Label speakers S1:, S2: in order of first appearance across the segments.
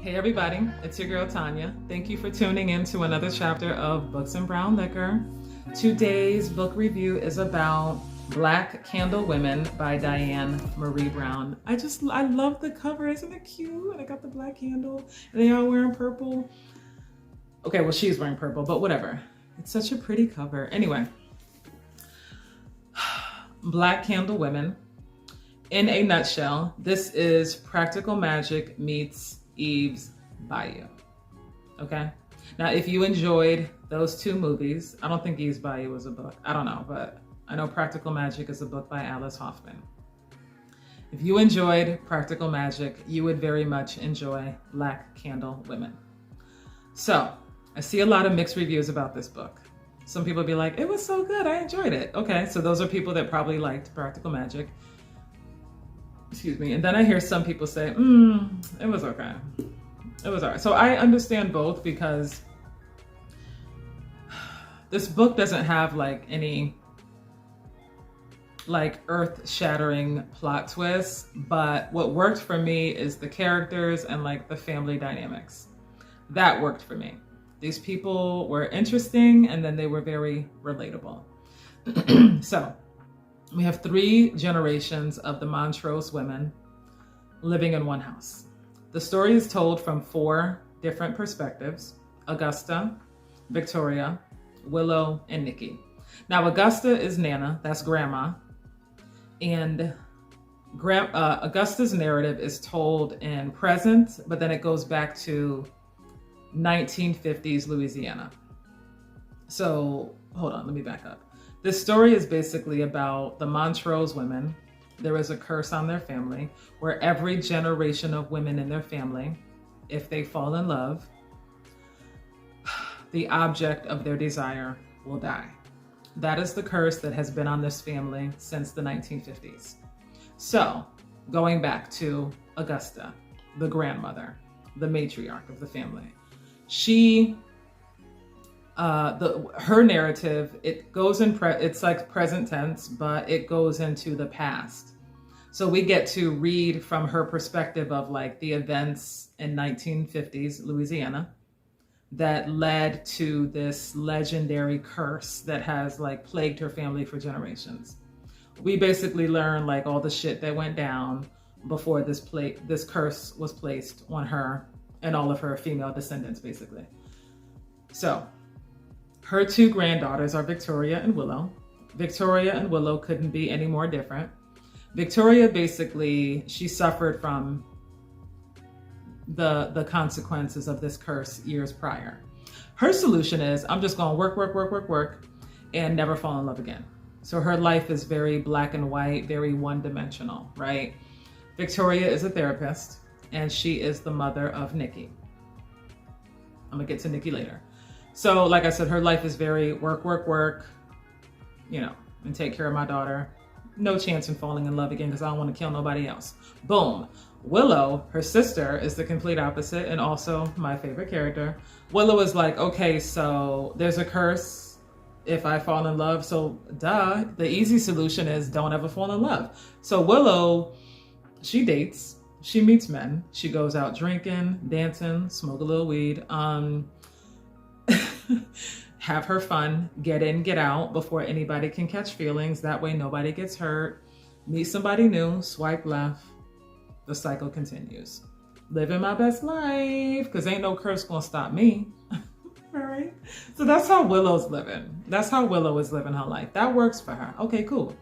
S1: Hey everybody, it's your girl Tanya. Thank you for tuning in to another chapter of Books and Brown Liquor. Today's book review is about Black Candle Women by Diane Marie Brown. I love the cover, isn't it cute? And I got the black candle and they all wearing purple. Okay, well she's wearing purple, but whatever. It's such a pretty cover. Anyway, Black Candle Women. In a nutshell, this is Practical Magic meets Eve's Bayou. Okay? Now, if you enjoyed those two movies, I don't think Eve's Bayou was a book. I don't know, but I know Practical Magic is a book by Alice Hoffman. If you enjoyed Practical Magic, you would very much enjoy Black Candle Women. So, I see a lot of mixed reviews about this book. Some people be like, it was so good, I enjoyed it. Okay, so those are people that probably liked Practical Magic. Excuse me. And then I hear some people say, it was okay. It was all right. So I understand both because this book doesn't have like any like earth-shattering plot twists, but what worked for me is the characters and like the family dynamics. That worked for me. These people were interesting and then they were very relatable. So we have 3 generations of the Montrose women living in one house. The story is told from 4 different perspectives: Augusta, Victoria, Willow, and Nikki. Now, Augusta is Nana, that's grandma. And Augusta's narrative is told in present, but then it goes back to 1950s Louisiana. So hold on, let me back up. This story is basically about the Montrose women. There is a curse on their family where every generation of women in their family, if they fall in love, the object of their desire will die. That is the curse that has been on this family since the 1950s. So, going back to Augusta, the grandmother, the matriarch of the family, her narrative, it goes it's like present tense, but it goes into the past. So we get to read from her perspective of like the events in 1950s Louisiana that led to this legendary curse that has like plagued her family for generations. We basically learn like all the shit that went down before this curse was placed on her and all of her female descendants, basically. So her 2 granddaughters are Victoria and Willow. Victoria and Willow couldn't be any more different. Victoria, basically, she suffered from the consequences of this curse years prior. Her solution is, I'm just gonna work, and never fall in love again. So her life is very black and white, very one-dimensional, right? Victoria is a therapist, and she is the mother of Nikki. I'm gonna get to Nikki later. So like I said, her life is very work, you know, and take care of my daughter. No chance in falling in love again because I don't want to kill nobody else. Boom. Willow, her sister, is the complete opposite and also my favorite character. Willow is like, okay, so there's a curse if I fall in love. So duh, the easy solution is don't ever fall in love. So Willow, she dates, she meets men, she goes out drinking, dancing, smoke a little weed, have her fun, get in, get out before anybody can catch feelings. That way nobody gets hurt. Meet somebody new, swipe left. The cycle continues. Living my best life, because ain't no curse gonna stop me. All right. So that's how Willow's living. That's how Willow is living her life. That works for her. Okay, cool.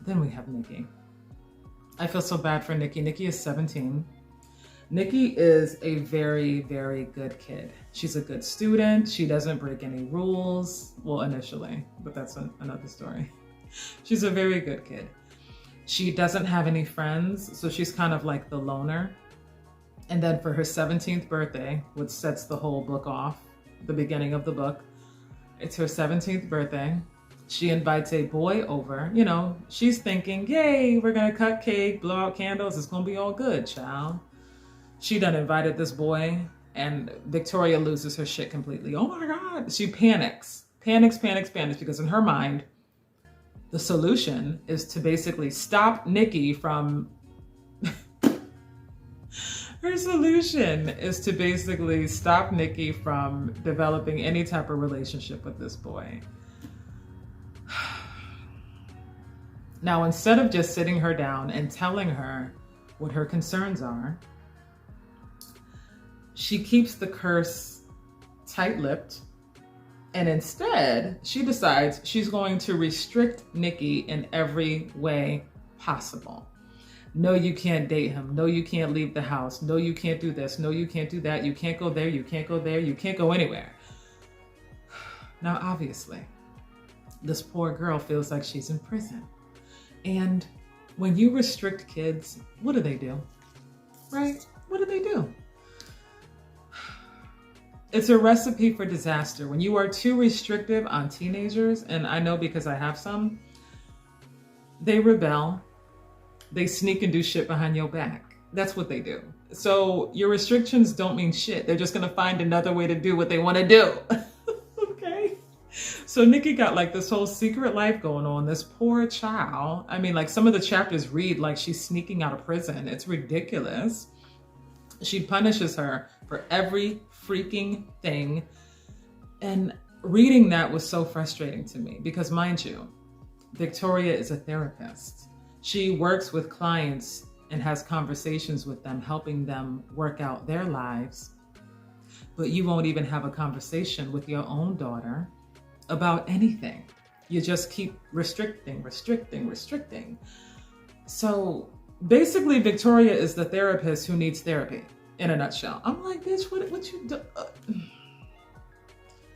S1: Then we have Nikki. I feel so bad for Nikki. Nikki is 17. Nikki is a very, very good kid. She's a good student. She doesn't break any rules. Well, initially, but that's another story. She's a very good kid. She doesn't have any friends, so she's kind of like the loner. And then for her 17th birthday, which sets the whole book off, the beginning of the book, it's her 17th birthday. She invites a boy over. You know, she's thinking, yay, we're gonna cut cake, blow out candles. It's gonna be all good, child. She done invited this boy and Victoria loses her shit completely. Oh my God. She panics because in her mind, the solution is to basically stop Nikki from Her solution is to basically stop Nikki from developing any type of relationship with this boy. Now, instead of just sitting her down and telling her what her concerns are, she keeps the curse tight-lipped, and instead she decides she's going to restrict Nikki in every way possible. No, you can't date him. No, you can't leave the house. No, you can't do this. No, you can't do that. You can't go there. You can't go there. You can't go anywhere. Now, obviously, this poor girl feels like she's in prison. And when you restrict kids, what do? Right? What do? It's a recipe for disaster. When you are too restrictive on teenagers, and I know because I have some, they rebel. They sneak and do shit behind your back. That's what they do. So your restrictions don't mean shit. They're just gonna find another way to do what they want to do. Okay? So Nikki got like this whole secret life going on. This poor child. I mean, like some of the chapters read like she's sneaking out of prison. It's ridiculous. She punishes her for every freaking thing. And reading that was so frustrating to me because, mind you, Victoria is a therapist. She works with clients and has conversations with them, helping them work out their lives. But you won't even have a conversation with your own daughter about anything. You just keep restricting. So basically, Victoria is the therapist who needs therapy, in a nutshell. I'm like, bitch, what you do?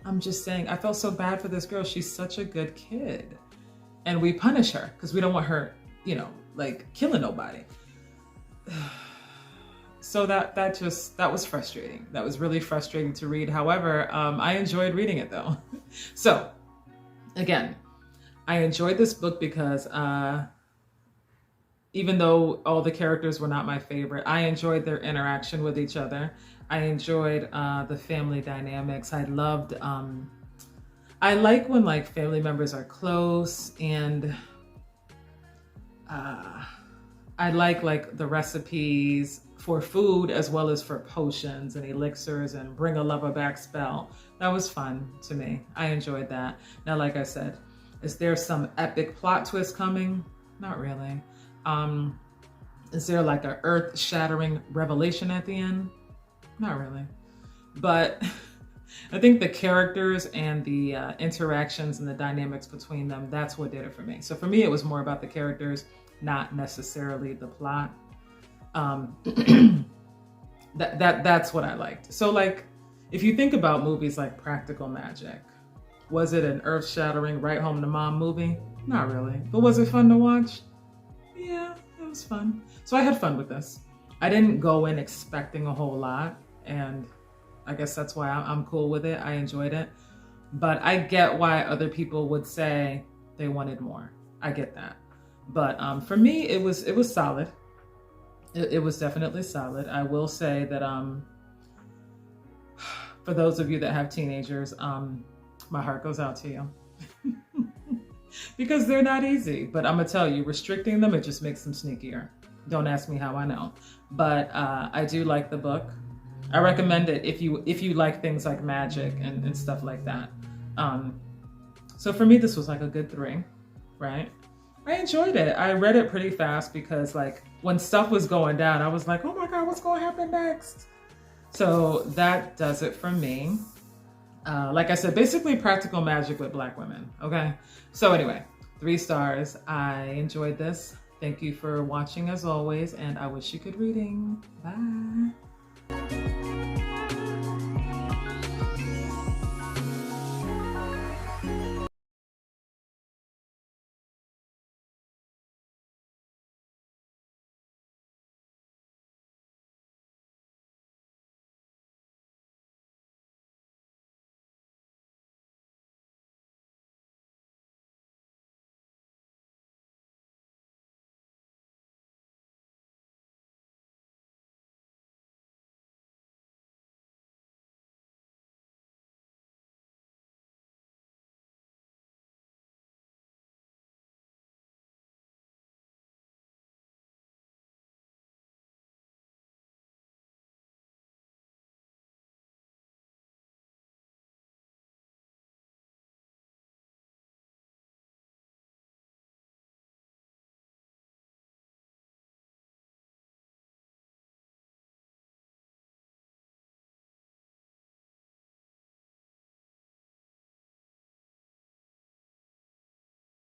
S1: I'm just saying, I felt so bad for this girl. She's such a good kid. And we punish her because we don't want her, you know, like killing nobody. So that was frustrating. That was really frustrating to read. However, I enjoyed reading it though. So again, I enjoyed this book because even though all the characters were not my favorite, I enjoyed their interaction with each other. I enjoyed the family dynamics. I loved, I like when like family members are close, and I like the recipes for food as well as for potions and elixirs and bring a lover back spell. That was fun to me. I enjoyed that. Now, like I said, is there some epic plot twist coming? Not really. Is there like an earth-shattering revelation at the end? Not really. But I think the characters and the interactions and the dynamics between them, that's what did it for me. So for me, it was more about the characters, not necessarily the plot. That's what I liked. So like, if you think about movies like Practical Magic, was it an earth-shattering, right home to mom movie? Not really. But was it fun to watch? Yeah, it was fun. So I had fun with this. I didn't go in expecting a whole lot, and I guess that's why I'm cool with it. I enjoyed it. But I get why other people would say they wanted more. I get that. But for me, it was solid. It was definitely solid. I will say that for those of you that have teenagers, my heart goes out to you. Because they're not easy. But I'm going to tell you, restricting them, it just makes them sneakier. Don't ask me how I know. But I do like the book. I recommend it if you like things like magic and stuff like that. So for me, this was like a good 3, right? I enjoyed it. I read it pretty fast because like when stuff was going down, I was like, oh my God, what's going to happen next? So that does it for me. Like I said, basically Practical Magic with Black women. Okay. So anyway, 3 stars. I enjoyed this. Thank you for watching as always, and I wish you good reading. Bye.